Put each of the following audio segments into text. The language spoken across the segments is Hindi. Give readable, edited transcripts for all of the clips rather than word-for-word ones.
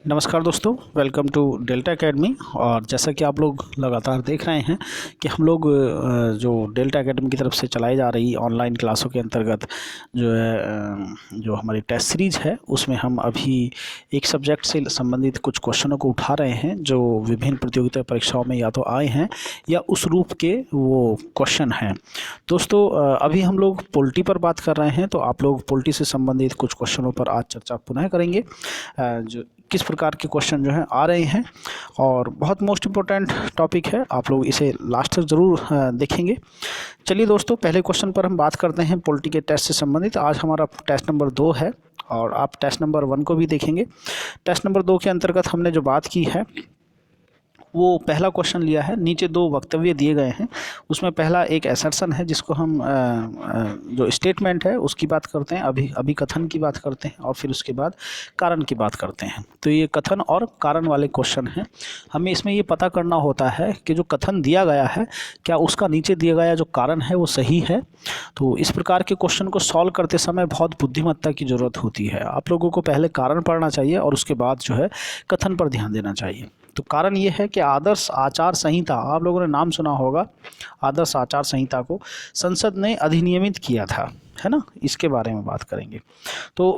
नमस्कार दोस्तों, वेलकम टू डेल्टा एकेडमी। और जैसा कि आप लोग लगातार देख रहे हैं कि हम लोग जो डेल्टा एकेडमी की तरफ से चलाई जा रही ऑनलाइन क्लासों के अंतर्गत जो है जो हमारी टेस्ट सीरीज़ है उसमें हम अभी एक सब्जेक्ट से संबंधित कुछ क्वेश्चनों को उठा रहे हैं जो विभिन्न प्रतियोगिता परीक्षाओं में या तो आए हैं या उस रूप के वो क्वेश्चन हैं। दोस्तों अभी हम लोग पोल्ट्री पर बात कर रहे हैं, तो आप लोग पोल्ट्री से संबंधित कुछ क्वेश्चनों पर आज चर्चा पुनः करेंगे। जो किस प्रकार के क्वेश्चन जो हैं आ रहे हैं और बहुत मोस्ट इम्पोर्टेंट टॉपिक है, आप लोग इसे लास्ट तक ज़रूर देखेंगे। चलिए दोस्तों, पहले क्वेश्चन पर हम बात करते हैं पोल्ट्री के टेस्ट से संबंधित। आज हमारा टेस्ट नंबर 2 है और आप टेस्ट नंबर 1 को भी देखेंगे। टेस्ट नंबर 2 के अंतर्गत हमने जो बात की है वो पहला क्वेश्चन लिया है। नीचे 2 वक्तव्य दिए गए हैं, उसमें पहला एक असर्शन है जिसको हम जो स्टेटमेंट है उसकी बात करते हैं, अभिकथन की बात करते हैं और फिर उसके बाद कारण की बात करते हैं। तो ये कथन और कारण वाले क्वेश्चन हैं। हमें इसमें ये पता करना होता है कि जो कथन दिया गया है क्या उसका नीचे दिया गया जो कारण है वो सही है। तो इस प्रकार के क्वेश्चन को सॉल्व करते समय बहुत बुद्धिमत्ता की ज़रूरत होती है। आप लोगों को पहले कारण पढ़ना चाहिए और उसके बाद जो है कथन पर ध्यान देना चाहिए। तो कारण ये है कि आदर्श आचार संहिता, आप लोगों ने नाम सुना होगा, आदर्श आचार संहिता को संसद ने अधिनियमित किया था, है ना, इसके बारे में बात करेंगे। तो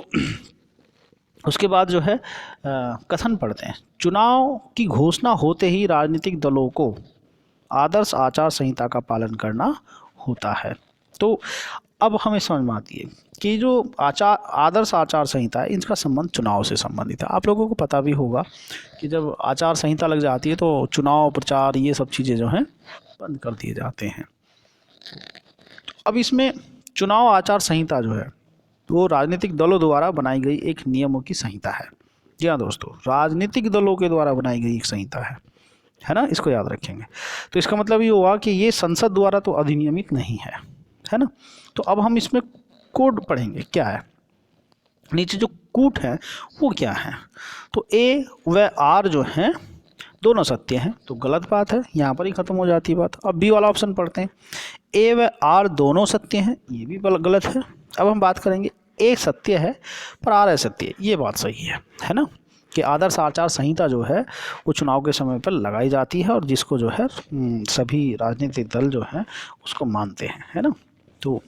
उसके बाद जो है कथन पढ़ते हैं। चुनाव की घोषणा होते ही राजनीतिक दलों को आदर्श आचार संहिता का पालन करना होता है। तो अब हमें समझ में आती है कि जो आदर्श आचार संहिता है इसका संबंध चुनाव से संबंधित है। आप लोगों को पता भी होगा कि जब आचार संहिता लग जाती है तो चुनाव प्रचार ये सब चीज़ें जो हैं बंद कर दिए जाते हैं। अब इसमें चुनाव आचार संहिता जो है वो राजनीतिक दलों द्वारा बनाई गई एक नियमों की संहिता है। जी हाँ दोस्तों, राजनीतिक दलों के द्वारा बनाई गई एक संहिता है ना, इसको याद रखेंगे। तो इसका मतलब ये हुआ कि ये संसद द्वारा तो अधिनियमित नहीं है ना। तो अब हम इसमें कोड पढ़ेंगे, क्या है नीचे जो कूट है वो क्या है। तो ए व आर जो हैं दोनों सत्य हैं, तो गलत बात है, यहाँ पर ही ख़त्म हो जाती है बात। अब बी वाला ऑप्शन पढ़ते हैं। ए व आर दोनों सत्य हैं, ये भी गलत है। अब हम बात करेंगे ए सत्य है पर आर असत्य है, ये बात सही है ना, कि आदर्श आचार संहिता जो है वो चुनाव के समय पर लगाई जाती है और जिसको जो है सभी राजनीतिक दल जो हैं उसको मानते हैं, है ना। तो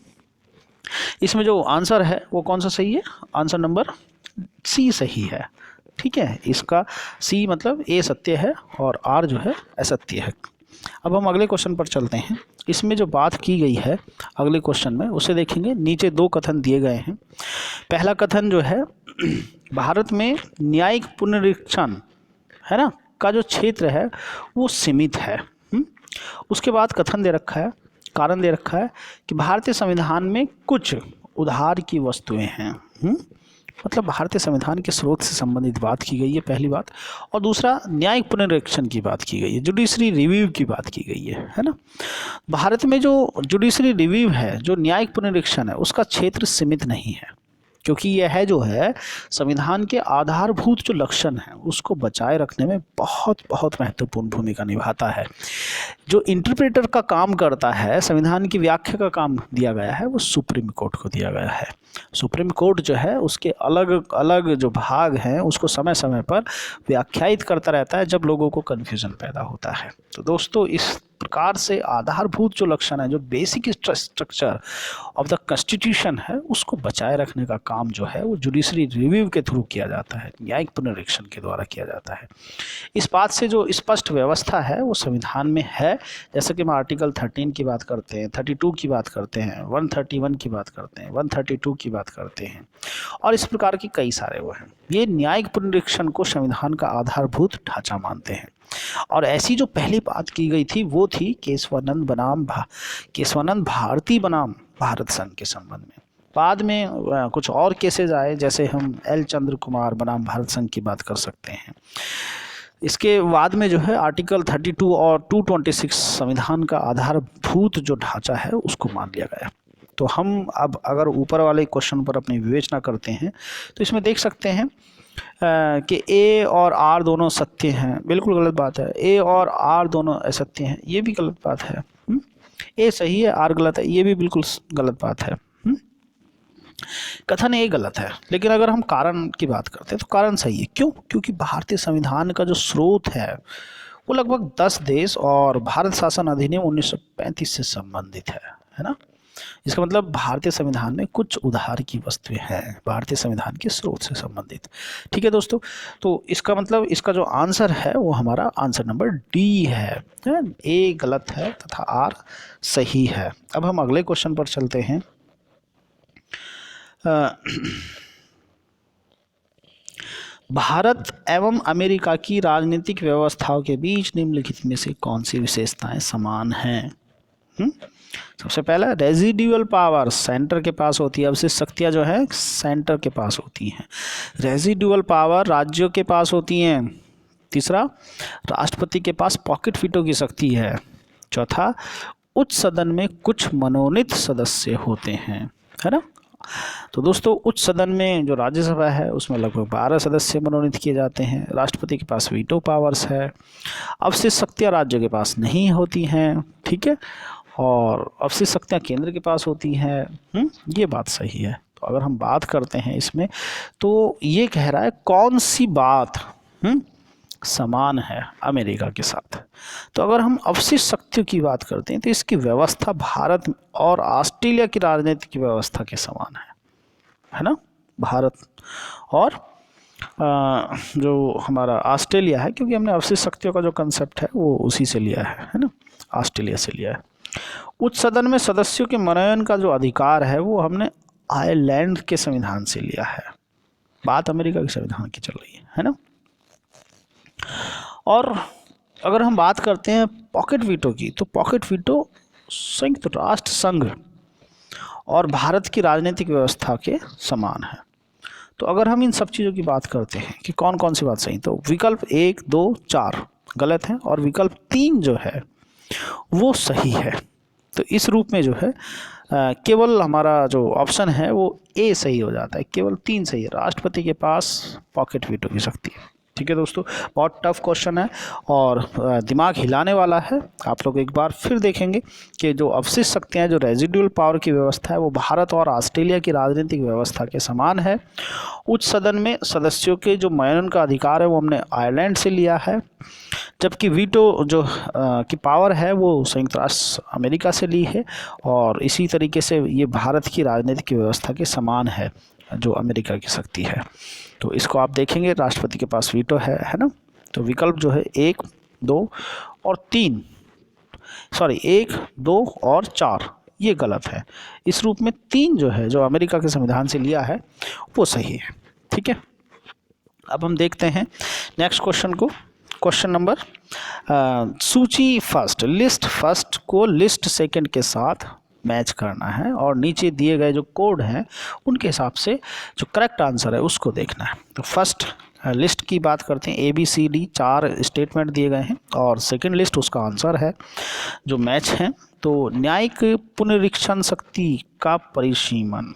इसमें जो आंसर है वो कौन सा सही है, आंसर नंबर सी सही है। ठीक है, इसका सी मतलब ए सत्य है और आर जो है असत्य है। अब हम अगले क्वेश्चन पर चलते हैं। इसमें जो बात की गई है अगले क्वेश्चन में उसे देखेंगे। नीचे 2 कथन दिए गए हैं। पहला कथन जो है भारत में न्यायिक पुनरीक्षण है ना का जो क्षेत्र है वो सीमित है। उसके बाद कथन दे रखा है, कारण दे रखा है कि भारतीय संविधान में कुछ उधार की वस्तुएं हैं। मतलब भारतीय संविधान के स्रोत से संबंधित बात की गई है, पहली बात। और दूसरा न्यायिक पुनरीक्षण की बात की गई है, जुडिशरी रिव्यू की बात की गई है ना। भारत में जो जुडिशरी रिव्यू है, जो न्यायिक पुनरीक्षण है, उसका क्षेत्र सीमित नहीं है, क्योंकि यह जो है संविधान के आधारभूत जो लक्षण हैं उसको बचाए रखने में बहुत बहुत महत्वपूर्ण भूमिका निभाता है। जो इंटरप्रेटर का काम करता है, संविधान की व्याख्या का काम दिया गया है, वो सुप्रीम कोर्ट को दिया गया है। सुप्रीम कोर्ट जो है उसके अलग अलग जो भाग हैं उसको समय समय पर व्याख्यायित करता रहता है जब लोगों को कन्फ्यूज़न पैदा होता है। तो दोस्तों, इस प्रकार से आधारभूत जो लक्षण है, जो basic structure of the constitution है, उसको बचाए रखने का काम जो है वो जुडिशरी रिव्यू के थ्रू किया जाता है, न्यायिक पुनरीक्षण के द्वारा किया जाता है। इस बात से जो स्पष्ट व्यवस्था है वो संविधान में है। जैसे कि हम आर्टिकल 13 की बात करते हैं, 32 की बात करते हैं, 131 की बात करते हैं, 132 की बात करते हैं और इस प्रकार की कई सारे वो हैं। ये न्यायिक पुनरीक्षण को संविधान का आधारभूत ढांचा मानते हैं। और ऐसी जो पहली बात की गई थी वो थी केशवानंद भारती बनाम भारत संघ के संबंध में। बाद में कुछ और केसेज आए, जैसे हम एल चंद्र कुमार बनाम भारत संघ की बात कर सकते हैं। इसके बाद में जो है आर्टिकल 32 और 226 संविधान का आधारभूत जो ढांचा है उसको मान लिया गया। तो हम अब अगर ऊपर वाले क्वेश्चन पर अपनी विवेचना करते हैं तो इसमें देख सकते हैं कि ए और आर दोनों सत्य हैं, बिल्कुल गलत बात है। ए और आर दोनों असत्य हैं, ये भी गलत बात है। ए सही है, आर गलत है, ये भी बिल्कुल गलत बात है। कथन ये गलत है, लेकिन अगर हम कारण की बात करते हैं तो कारण सही है। क्यों? क्योंकि भारतीय संविधान का जो स्रोत है वो लगभग 10 देश और भारत शासन अधिनियम 1935 से संबंधित है ना। इसका मतलब भारतीय संविधान में कुछ उधार की वस्तुएं हैं भारतीय संविधान के स्रोत से संबंधित। ठीक है दोस्तों, तो इसका मतलब इसका जो आंसर है वो हमारा आंसर नंबर डी है। ए गलत है तथा आर सही है। अब हम अगले क्वेश्चन पर चलते हैं। भारत एवं अमेरिका की राजनीतिक व्यवस्थाओं के बीच निम्नलिखित में से कौन सी विशेषताएं समान हैं? सबसे पहला, रेजिडुअल पावर सेंटर के पास होती है, अवशिष्ट शक्तियां जो है सेंटर के पास होती हैं। रेजिडुअल पावर राज्यों के पास होती हैं। तीसरा, राष्ट्रपति के पास पॉकेट वीटो की शक्ति है। चौथा, उच्च सदन में कुछ मनोनीत सदस्य होते हैं, है ना। तो दोस्तों, उच्च सदन में जो राज्यसभा है उसमें लगभग 12 सदस्य मनोनीत किए जाते हैं। राष्ट्रपति के पास वीटो पावर्स है। अवशिष्ट शक्तियाँ राज्यों के पास नहीं होती हैं, ठीक है, और अवशिष्ट शक्तियाँ केंद्र के पास होती हैं। ये बात सही है। तो अगर हम बात करते हैं इसमें, तो ये कह रहा है कौन सी बात समान है अमेरिका के साथ। तो अगर हम अवशिष्ट शक्तियों की बात करते हैं तो इसकी व्यवस्था भारत और ऑस्ट्रेलिया की राजनीतिक व्यवस्था के समान है ना। भारत और जो हमारा ऑस्ट्रेलिया है, क्योंकि हमने अवशिष्ट शक्तियों का जो कंसेप्ट है वो उसी से लिया है ना, ऑस्ट्रेलिया से लिया है। उच्च सदन में सदस्यों के मनोनयन का जो अधिकार है वो हमने आयरलैंड के संविधान से लिया है। बात अमेरिका के संविधान की चल रही है ना। और अगर हम बात करते हैं पॉकेट वीटो की, तो पॉकेट वीटो संयुक्त राष्ट्र संघ और भारत की राजनीतिक व्यवस्था के समान है। तो अगर हम इन सब चीज़ों की बात करते हैं कि कौन कौन सी बात सही, तो विकल्प 1, 2, 4 गलत है और विकल्प 3 जो है वो सही है। तो इस रूप में जो है केवल हमारा जो ऑप्शन है वो ए सही हो जाता है, केवल 3 सही है। राष्ट्रपति के पास पॉकेट वीटो की शक्ति है। ठीक है दोस्तों, बहुत टफ क्वेश्चन है और दिमाग हिलाने वाला है। आप लोग एक बार फिर देखेंगे कि जो अवशिष्ट शक्तियाँ, जो रेजिडुअल पावर की व्यवस्था है वो भारत और ऑस्ट्रेलिया की राजनीतिक व्यवस्था के समान है। उच्च सदन में सदस्यों के जो मनोनयन का अधिकार है वो हमने आयरलैंड से लिया है, जबकि वीटो जो की पावर है वो संयुक्त राष्ट्र अमेरिका से ली है। और इसी तरीके से ये भारत की राजनीतिक व्यवस्था के समान है जो अमेरिका की शक्ति है। तो इसको आप देखेंगे, राष्ट्रपति के पास वीटो है ना। तो विकल्प जो है 1, 2 और 3, सॉरी 1, 2 और 4 ये गलत है। इस रूप में 3 जो है, जो अमेरिका के संविधान से लिया है, वो सही है। ठीक है, अब हम देखते हैं नेक्स्ट क्वेश्चन को। क्वेश्चन नंबर सूची फर्स्ट, लिस्ट फर्स्ट को लिस्ट सेकंड के साथ मैच करना है और नीचे दिए गए जो कोड हैं उनके हिसाब से जो करेक्ट आंसर है उसको देखना है। तो फर्स्ट लिस्ट की बात करते हैं, ABCD 4 स्टेटमेंट दिए गए हैं और सेकंड लिस्ट उसका आंसर है जो मैच है। तो न्यायिक पुनरीक्षण शक्ति का परिसीमन,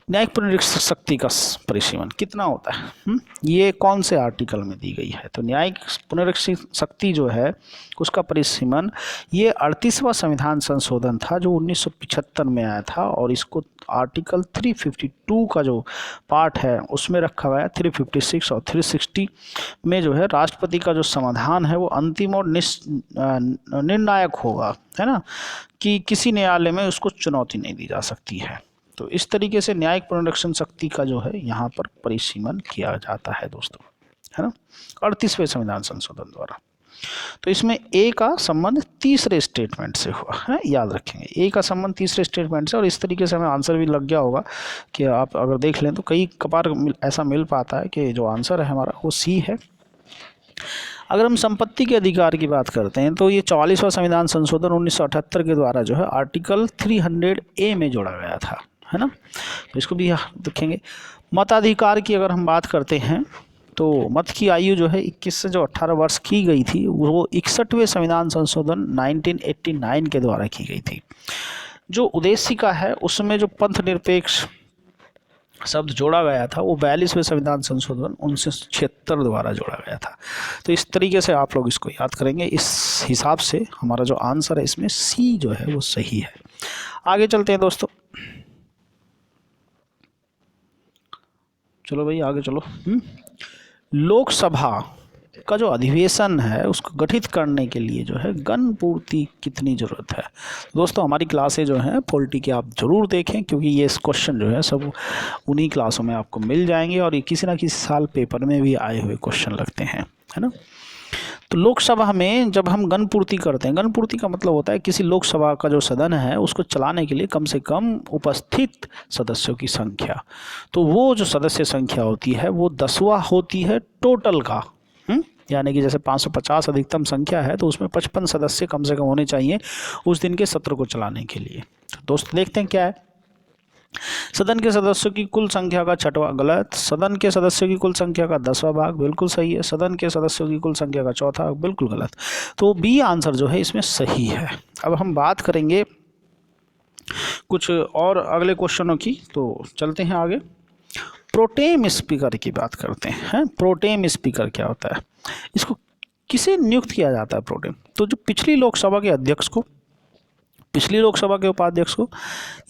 न्यायिक पुनरीक्षण शक्ति का परिसीमन कितना होता है, ये कौन से आर्टिकल में दी गई है? तो न्यायिक पुनरीक्षण शक्ति जो है उसका परिसीमन ये 38वां संविधान संशोधन था जो 1975 में आया था और इसको आर्टिकल 352 का जो पार्ट है उसमें रखा हुआ है। 356 और 360 में जो है राष्ट्रपति का जो समाधान है वो अंतिम और निर्णायक होगा, है ना, कि किसी न्यायालय में उसको चुनौती नहीं दी जा सकती है। तो इस तरीके से न्यायिक पुनरीक्षण शक्ति का जो है यहाँ पर परिसीमन किया जाता है दोस्तों, है ना, 38वें संविधान संशोधन द्वारा। तो इसमें ए का संबंध तीसरे स्टेटमेंट से हुआ है, याद रखेंगे, ए का संबंध तीसरे स्टेटमेंट से। और इस तरीके से हमें आंसर भी लग गया होगा कि आप अगर देख लें तो कई कबार ऐसा मिल पाता है कि जो आंसर है हमारा वो सी है। अगर हम संपत्ति के अधिकार की बात करते हैं तो ये 44वां संविधान संशोधन 1978 के द्वारा जो है आर्टिकल 300A में जोड़ा गया था, है ना। तो इसको भी देखेंगे। मताधिकार की अगर हम बात करते हैं तो मत की आयु जो है 21 से जो 18 वर्ष की गई थी वो 61वें संविधान संशोधन 1989 के द्वारा की गई थी। जो उद्देशिका है उसमें जो पंथ निरपेक्ष शब्द जोड़ा गया था वो 42वें संविधान संशोधन 1976 द्वारा जोड़ा गया था। तो इस तरीके से आप लोग इसको याद करेंगे। इस हिसाब से हमारा जो आंसर है इसमें सी जो है वो सही है। आगे चलते हैं दोस्तों। चलो भाई आगे चलो। लोकसभा का जो अधिवेशन है उसको गठित करने के लिए जो है गण पूर्ति कितनी ज़रूरत है। दोस्तों हमारी क्लासें जो हैं पॉलिटी की आप ज़रूर देखें, क्योंकि ये क्वेश्चन जो है सब उन्हीं क्लासों में आपको मिल जाएंगे और ये किसी ना किसी साल पेपर में भी आए हुए क्वेश्चन लगते हैं, है ना। तो लोकसभा में जब हम गण पूर्ति करते हैं, गण पूर्ति का मतलब होता है किसी लोकसभा का जो सदन है उसको चलाने के लिए कम से कम उपस्थित सदस्यों की संख्या, तो वो जो सदस्य संख्या होती है वो 10वां होती है टोटल का। यानी कि जैसे 550 अधिकतम संख्या है तो उसमें 55 सदस्य कम से कम होने चाहिए उस दिन के सत्र को चलाने के लिए। तो दोस्त देखते हैं क्या है। सदन के सदस्यों की कुल संख्या का 6वां गलत, सदन के सदस्यों की कुल संख्या का 10वां भाग बिल्कुल सही है, सदन के सदस्यों की कुल संख्या का 4था भाग बिल्कुल गलत। तो बी आंसर जो है इसमें सही है। अब हम बात करेंगे कुछ और अगले क्वेश्चनों की, तो चलते हैं आगे। प्रोटेम स्पीकर की बात करते हैं। प्रोटेम स्पीकर क्या होता है, इसको किसे नियुक्त किया जाता है प्रोटेम? तो जो पिछली लोकसभा के अध्यक्ष को, पिछली लोकसभा के उपाध्यक्ष को,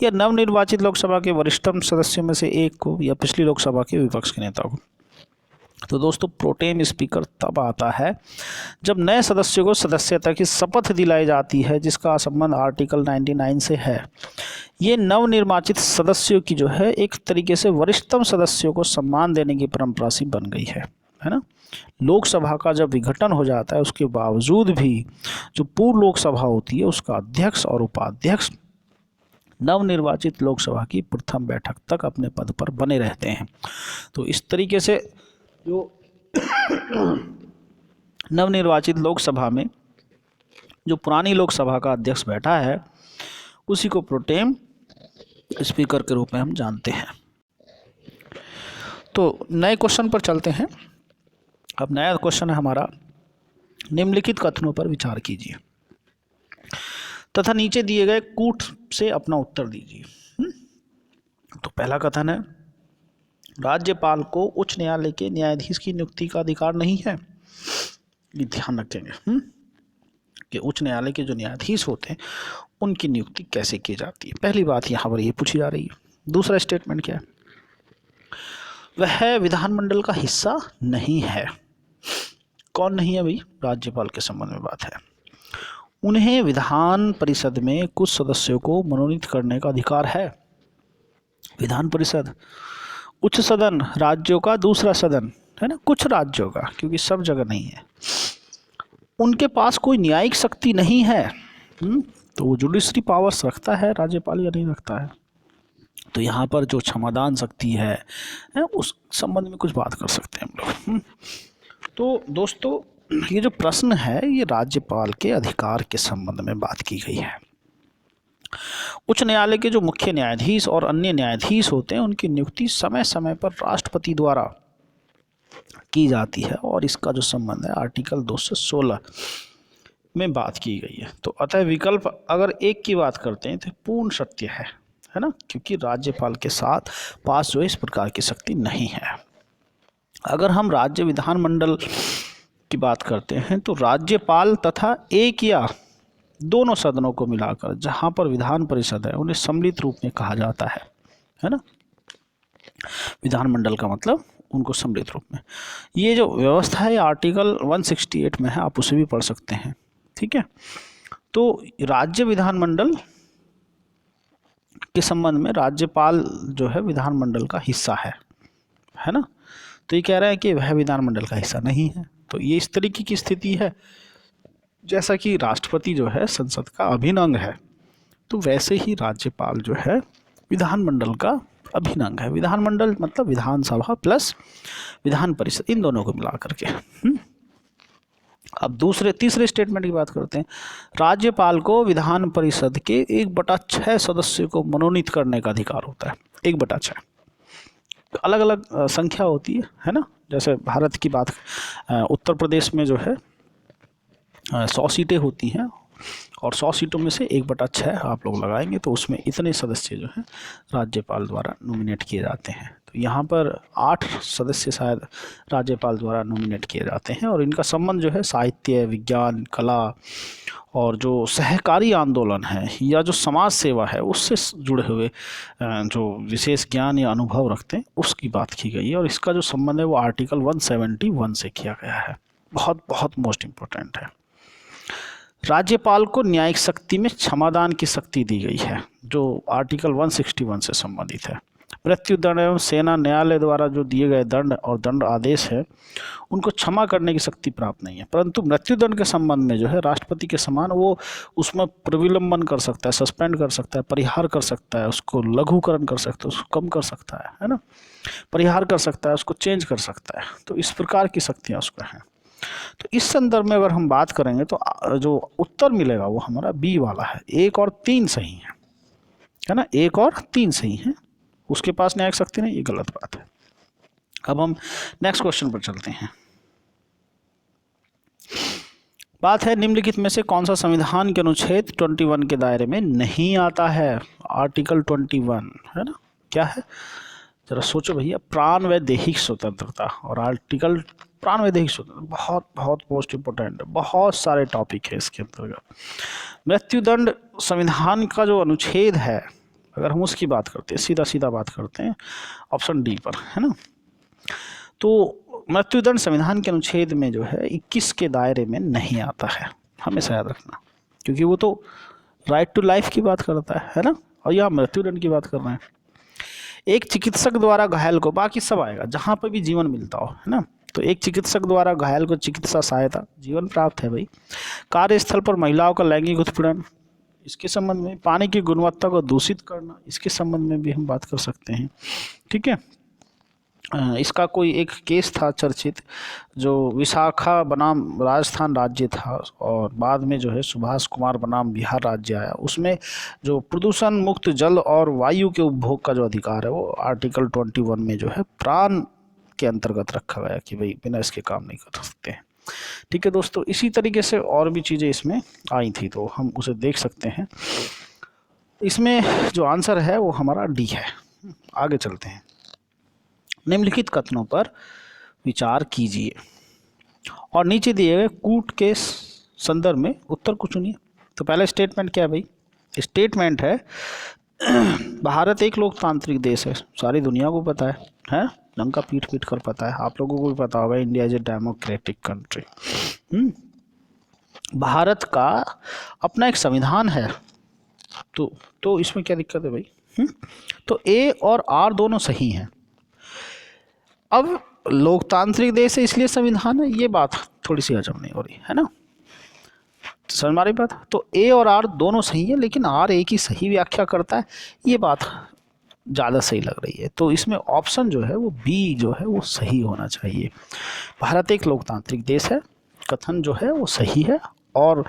या नवनिर्वाचित लोकसभा के वरिष्ठतम सदस्यों में से एक को, या पिछली लोकसभा के विपक्ष के नेता को। तो दोस्तों प्रोटेम स्पीकर तब आता है जब नए सदस्यों को सदस्यता की शपथ दिलाई जाती है, जिसका संबंध आर्टिकल 99 से है। ये नवनिर्वाचित सदस्यों की जो है एक तरीके से वरिष्ठतम सदस्यों को सम्मान देने की परंपरा सी बन गई है ना। लोकसभा का जब विघटन हो जाता है उसके बावजूद भी जो पूर्व लोकसभा होती है उसका अध्यक्ष और उपाध्यक्ष नवनिर्वाचित लोकसभा की प्रथम बैठक तक अपने पद पर बने रहते हैं। तो इस तरीके से जो नवनिर्वाचित लोकसभा में जो पुरानी लोकसभा का अध्यक्ष बैठा है उसी को प्रोटेम स्पीकर के रूप में हम जानते हैं। तो नए क्वेश्चन पर चलते हैं। अब नया क्वेश्चन है हमारा, निम्नलिखित कथनों पर विचार कीजिए तथा नीचे दिए गए कूट से अपना उत्तर दीजिए। तो पहला कथन है, राज्यपाल को उच्च न्यायालय के न्यायाधीश की नियुक्ति का अधिकार नहीं है। ये ध्यान रखेंगे कि उच्च न्यायालय के जो न्यायाधीश होते हैं उनकी नियुक्ति कैसे की जाती है। पहली बात यहाँ पर ये पूछी जा रही है। दूसरा स्टेटमेंट क्या है, वह विधानमंडल का हिस्सा नहीं है। कौन नहीं है भाई? राज्यपाल के संबंध में बात है। उन्हें विधान परिषद में कुछ सदस्यों को मनोनीत करने का अधिकार है। विधान परिषद उच्च सदन, राज्यों का दूसरा सदन है ना, कुछ राज्यों का, क्योंकि सब जगह नहीं है। उनके पास कोई न्यायिक शक्ति नहीं है। तो वो जुडिशरी पावर्स रखता है राज्यपाल या नहीं रखता है? तो यहाँ पर जो क्षमादान शक्ति है उस संबंध में कुछ बात कर सकते हैं हम लोग। तो दोस्तों ये जो प्रश्न है ये राज्यपाल के अधिकार के संबंध में बात की गई है। उच्च न्यायालय के जो मुख्य न्यायाधीश और अन्य न्यायाधीश होते हैं उनकी नियुक्ति समय समय पर राष्ट्रपति द्वारा की जाती है और इसका जो संबंध है आर्टिकल 216 में बात की गई है। तो अतः विकल्प अगर एक की बात करते हैं तो पूर्ण सत्य है ना, क्योंकि राज्यपाल के साथ पास जो इस प्रकार की शक्ति नहीं है। अगर हम राज्य विधानमंडल की बात करते हैं तो राज्यपाल तथा एक या दोनों सदनों को मिलाकर जहां पर विधान परिषद है उन्हें सम्मिलित रूप में कहा जाता है ना। विधानमंडल का मतलब उनको सम्मिलित रूप में। ये जो व्यवस्था है आर्टिकल 168 में है, आप उसे भी पढ़ सकते हैं, ठीक है। तो राज्य विधानमंडल के संबंध में राज्यपाल जो है विधानमंडल का हिस्सा है ना। तो ये कह रहा है कि वह विधानमंडल का हिस्सा नहीं है। तो ये इस तरीके की स्थिति है जैसा कि राष्ट्रपति जो है संसद का अभिन्न अंग है, तो वैसे ही राज्यपाल जो है विधानमंडल का अभिन्न अंग है। विधानमंडल मतलब विधानसभा प्लस विधान परिषद, इन दोनों को मिला करके। अब तीसरे स्टेटमेंट की बात करते हैं। राज्यपाल को विधान परिषद के 1/6 सदस्यों को मनोनीत करने का अधिकार होता है। 1/6 अलग अलग संख्या होती है ना। जैसे भारत की बात, उत्तर प्रदेश में जो है 100 सीटें होती हैं और 100 सीटों में से 1/6 आप लोग लगाएंगे तो उसमें इतने सदस्य जो हैं राज्यपाल द्वारा नॉमिनेट किए जाते हैं। तो यहाँ पर 8 सदस्य शायद राज्यपाल द्वारा नॉमिनेट किए जाते हैं और इनका संबंध जो है साहित्य, विज्ञान, कला और जो सहकारी आंदोलन है या जो समाज सेवा है उससे जुड़े हुए जो विशेष ज्ञान या अनुभव रखते हैं उसकी बात की गई है। और इसका जो संबंध है वो आर्टिकल 171 से किया गया है। बहुत बहुत मोस्ट इम्पोर्टेंट है। राज्यपाल को न्यायिक शक्ति में क्षमादान की शक्ति दी गई है जो आर्टिकल 161 से संबंधित है। मृत्यु दंड एवं सेना न्यायालय द्वारा जो दिए गए दंड और दंड आदेश है उनको क्षमा करने की शक्ति प्राप्त नहीं है, परंतु मृत्युदंड के संबंध में जो है राष्ट्रपति के समान वो उसमें प्रविलंबन कर सकता है, सस्पेंड कर सकता है, परिहार कर सकता है, उसको लघुकरण कर सकता है, उसको कम कर सकता है ना, परिहार कर सकता है, उसको चेंज कर सकता है। तो इस प्रकार की शक्तियाँ उसको हैं। तो इस संदर्भ में अगर हम बात करेंगे तो जो उत्तर मिलेगा वो हमारा बी वाला है। 1 और 3 सही है ना, 1 और 3 सही है। उसके पास न्यायिक शक्ति नहीं, ये गलत बात है। अब हम नेक्स्ट क्वेश्चन पर चलते हैं। बात है निम्नलिखित में से कौन सा संविधान के अनुच्छेद 21 के दायरे में नहीं आता है। आर्टिकल 21 है ना, क्या है जरा सोचो भैया। प्राण व दैहिक स्वतंत्रता और आर्टिकल प्राण व दैहिक स्वतंत्रता बहुत बहुत मोस्ट इंपोर्टेंट है। बहुत सारे टॉपिक है इसके अंतर्गत। मृत्युदंड संविधान का जो अनुच्छेद है अगर हम उसकी बात करते हैं, सीधा सीधा बात करते हैं ऑप्शन डी पर, है ना। तो मृत्युदंड संविधान के अनुच्छेद में जो है 21 के दायरे में नहीं आता है, हमेशा याद रखना, क्योंकि वो तो राइट टू लाइफ की बात करता है ना, और यहाँ मृत्युदंड की बात कर रहे हैं। एक चिकित्सक द्वारा घायल को, बाकी सब आएगा जहाँ पर भी जीवन मिलता हो, है ना। तो एक चिकित्सक द्वारा घायल को चिकित्सा सहायता, जीवन प्राप्त है भाई। कार्यस्थल पर महिलाओं का लैंगिक उत्पीड़न, इसके संबंध में पानी की गुणवत्ता को दूषित करना, इसके संबंध में भी हम बात कर सकते हैं, ठीक है। इसका कोई एक केस था चर्चित जो विशाखा बनाम राजस्थान राज्य था और बाद में जो है सुभाष कुमार बनाम बिहार राज्य आया। उसमें जो प्रदूषण मुक्त जल और वायु के उपभोग का जो अधिकार है वो आर्टिकल 21 में जो है प्राण के अंतर्गत रखा गया कि भाई बिना इसके काम नहीं कर सकते हैं, ठीक है दोस्तों। इसी तरीके से और भी चीज़ें इसमें आई थी तो हम उसे देख सकते हैं। इसमें जो आंसर है वो हमारा डी है। आगे चलते हैं। निम्नलिखित कथनों पर विचार कीजिए और नीचे दिए गए कूट के संदर्भ में उत्तर को चुनिए। तो पहला स्टेटमेंट क्या है भाई? स्टेटमेंट है भारत एक लोकतांत्रिक देश है, सारी दुनिया को पता है लंका पीट पीट कर पता है, आप लोगों को भी पता होगा India is a democratic country. Bharat का अपना एक संविधान है, तो इसमें क्या दिक्कत है भाई? तो ए और आर दोनों सही हैं। अब लोकतांत्रिक देश है इसलिए संविधान है, ये बात थोड़ी सी हजम नहीं हो रही है ना, समझ मारी बात। तो ए और आर दोनों सही है लेकिन आर ए की सही व्याख्या करता है, ये बात ज़्यादा सही लग रही है। तो इसमें ऑप्शन जो है वो बी जो है वो सही होना चाहिए। भारत एक लोकतांत्रिक देश है, कथन जो है वो सही है, और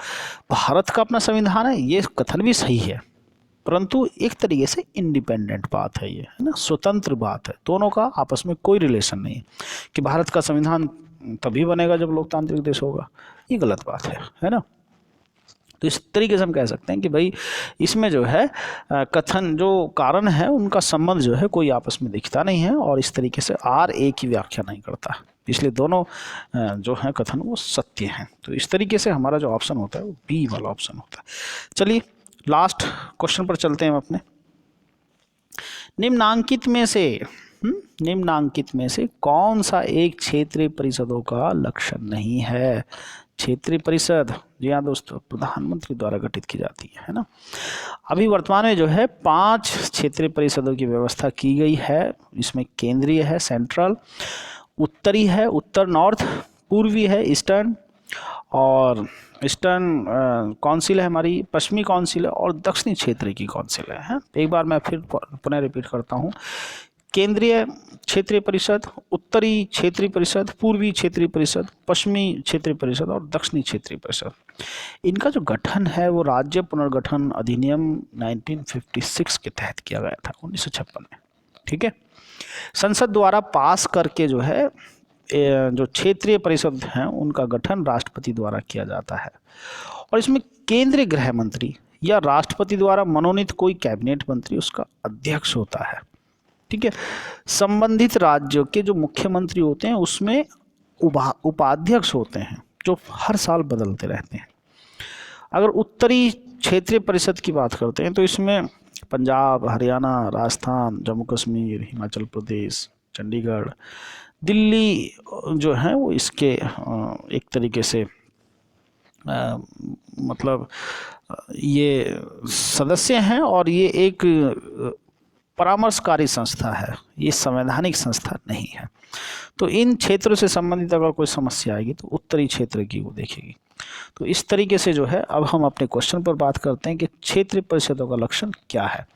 भारत का अपना संविधान है, ये कथन भी सही है, परंतु एक तरीके से इंडिपेंडेंट बात है, ये है ना, स्वतंत्र बात है। दोनों का आपस में कोई रिलेशन नहीं है कि भारत का संविधान तभी बनेगा जब लोकतांत्रिक देश होगा, ये गलत बात है ना। तो इस तरीके से हम कह सकते हैं कि भाई इसमें जो है कथन जो कारण है उनका संबंध जो है कोई आपस में दिखता नहीं है और इस तरीके से आर ए की व्याख्या नहीं करता, इसलिए दोनों जो है कथन वो सत्य हैं। तो इस तरीके से हमारा जो ऑप्शन होता है वो बी वाला ऑप्शन होता है। चलिए लास्ट क्वेश्चन पर चलते हैं हम अपने। निम्नांकित में से कौन सा एक क्षेत्रीय परिषदों का लक्षण नहीं है? क्षेत्रीय परिषद जी हाँ दोस्तों, प्रधानमंत्री द्वारा गठित की जाती है ना। अभी वर्तमान में जो है 5 क्षेत्रीय परिषदों की व्यवस्था की गई है। इसमें केंद्रीय है सेंट्रल, उत्तरी है उत्तर नॉर्थ, पूर्वी है ईस्टर्न, और ईस्टर्न काउंसिल है हमारी, पश्चिमी काउंसिल है, और दक्षिणी क्षेत्र की काउंसिल है। एक बार मैं फिर पुनः रिपीट करता हूँ। केंद्रीय क्षेत्रीय परिषद, उत्तरी क्षेत्रीय परिषद, पूर्वी क्षेत्रीय परिषद, पश्चिमी क्षेत्रीय परिषद और दक्षिणी क्षेत्रीय परिषद। इनका जो गठन है वो राज्य पुनर्गठन अधिनियम 1956 के तहत किया गया था, 1956 में, ठीक है। संसद द्वारा पास करके जो है जो क्षेत्रीय परिषद हैं उनका गठन राष्ट्रपति द्वारा किया जाता है और इसमें केंद्रीय गृह मंत्री या राष्ट्रपति द्वारा मनोनीत कोई कैबिनेट मंत्री उसका अध्यक्ष होता है। ठीक है। संबंधित राज्यों के जो मुख्यमंत्री होते हैं उसमें उपाध्यक्ष होते हैं जो हर साल बदलते रहते हैं। अगर उत्तरी क्षेत्रीय परिषद की बात करते हैं तो इसमें पंजाब, हरियाणा, राजस्थान, जम्मू कश्मीर, हिमाचल प्रदेश, चंडीगढ़, दिल्ली जो है वो इसके एक तरीके से मतलब ये सदस्य हैं और ये एक परामर्शकारी संस्था है, ये संवैधानिक संस्था नहीं है। तो इन क्षेत्रों से संबंधित अगर कोई समस्या आएगी तो उत्तरी क्षेत्र की वो देखेगी। तो इस तरीके से जो है अब हम अपने क्वेश्चन पर बात करते हैं कि क्षेत्रीय परिषदों का लक्षण क्या है।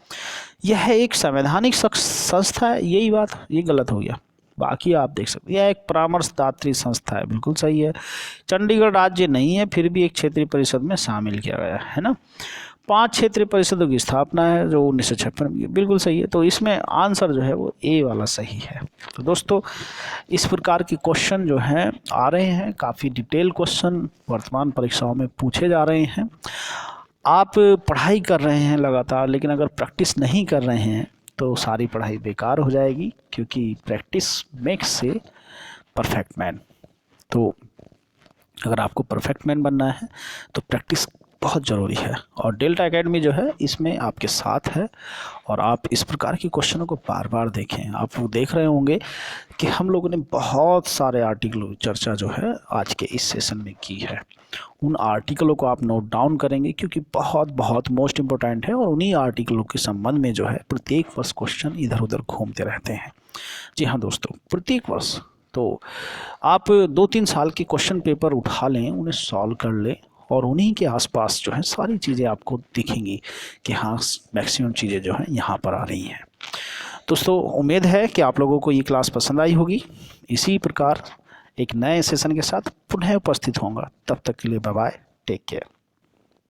यह एक संवैधानिक संस्था है, यही बात, ये गलत हो गया, बाकी आप देख सकते हैं। यह एक परामर्शदात्री संस्था है, बिल्कुल सही है। चंडीगढ़ राज्य नहीं है फिर भी एक क्षेत्रीय परिषद में शामिल किया गया है ना। 5 क्षेत्रीय परिषदों की स्थापना है जो 1956 में, बिल्कुल सही है। तो इसमें आंसर जो है वो ए वाला सही है। तो दोस्तों इस प्रकार के क्वेश्चन जो हैं आ रहे हैं, काफ़ी डिटेल क्वेश्चन वर्तमान परीक्षाओं में पूछे जा रहे हैं। आप पढ़ाई कर रहे हैं लगातार, लेकिन अगर प्रैक्टिस नहीं कर रहे हैं तो सारी पढ़ाई बेकार हो जाएगी, क्योंकि practice makes a perfect man. तो अगर आपको परफेक्ट मैन बनना है तो प्रैक्टिस बहुत ज़रूरी है और डेल्टा एकेडमी जो है इसमें आपके साथ है। और आप इस प्रकार के क्वेश्चनों को बार बार देखें। आप वो देख रहे होंगे कि हम लोगों ने बहुत सारे आर्टिकलों की चर्चा जो है आज के इस सेशन में की है। उन आर्टिकलों को आप नोट डाउन करेंगे क्योंकि बहुत बहुत मोस्ट इम्पोर्टेंट है और उन्हीं आर्टिकलों के संबंध में जो है प्रत्येक वर्ष क्वेश्चन इधर उधर घूमते रहते हैं। जी हाँ दोस्तों, प्रत्येक वर्ष। तो आप 2-3 साल के क्वेश्चन पेपर उठा लें, उन्हें सॉल्व कर लें और उन्हीं के आसपास जो है सारी चीज़ें आपको दिखेंगी कि हाँ मैक्सिमम चीज़ें जो हैं यहाँ पर आ रही हैं। दोस्तों उम्मीद है कि आप लोगों को ये क्लास पसंद आई होगी। इसी प्रकार एक नए सेशन के साथ पुनः उपस्थित होऊंगा। तब तक के लिए बाय बाय, टेक केयर।